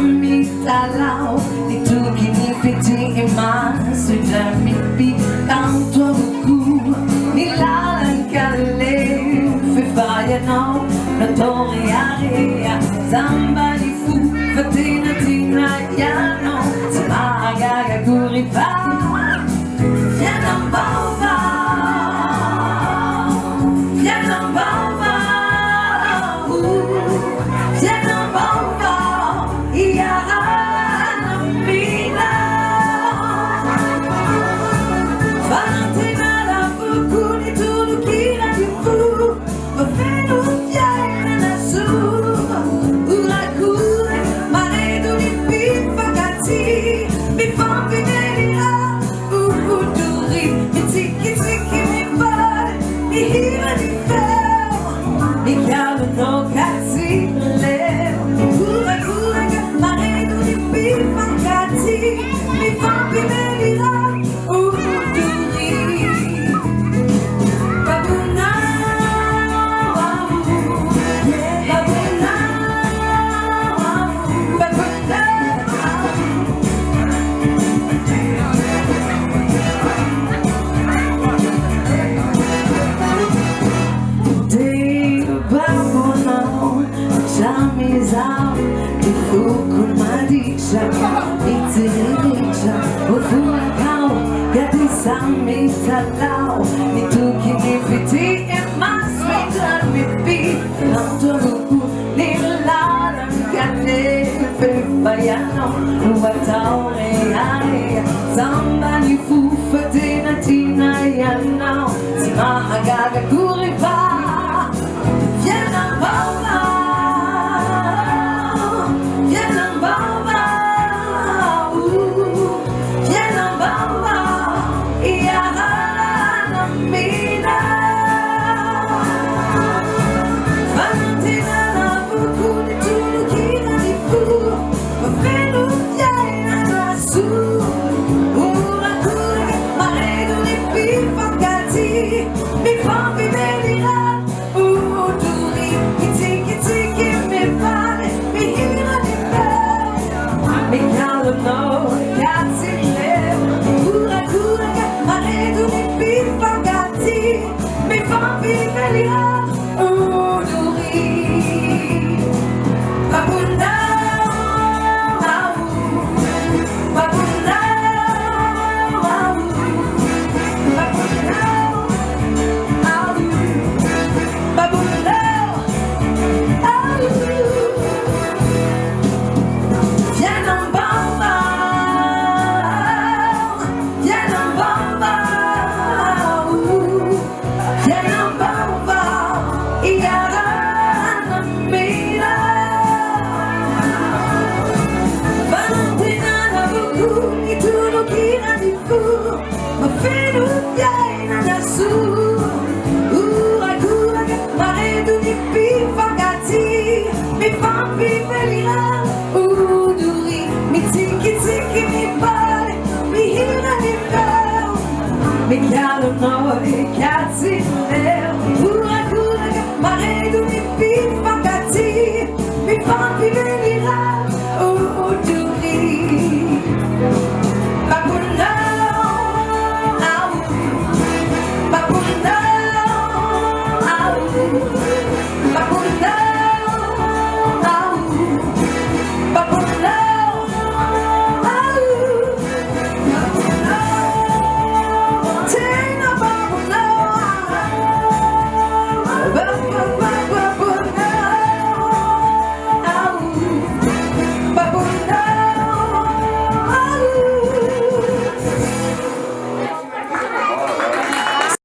mitalaw ito kinipitiiman sudah mimpi kanto buku nilalang kalif fifayanaw na toriari somebody fu fatina tina yano sa maagagaguri pa yan ang bawa yan ang bawa yan ang bawa iyahan ang mina Fatina buku nitulukin ang ibu mafinut yay na nasu urakure maredo ni pipagati mipapinelila ukuduri mitiki-tiki mipare mihira ni fel ikaw no kasi leo urakure maredo ni pipagati mipapinelila mitalaw ito kinipiti emas medan mipi ang tuluku nilalang kanif bayano watao reay somebody fu fatina tina yanaw si maagagaguri pa yan ang bawa yan ang bawa yan ang bawa iyahan ang mina Fatina na buku nitulukin ang ibu mafinut yay na nasu urakure maredo ni pipagati mipapibelira uduri mitiki-tiki mipare mihira ni fel mikalo no kasi urakure maredo ni pipagati mipapibelira uduri Babunda Babunda Babunda yan ang bamba yan ang bamba yan ang bamba iyahan ang mina Valentina na buku itulukin ang ibu mafinut yay na nasu urakure maredo ni pipagati mipapibelira uduri mitiki-tiki mipare mihira ni fel mikalo no ikatsi urakure maredo ni pipagati mipapibelira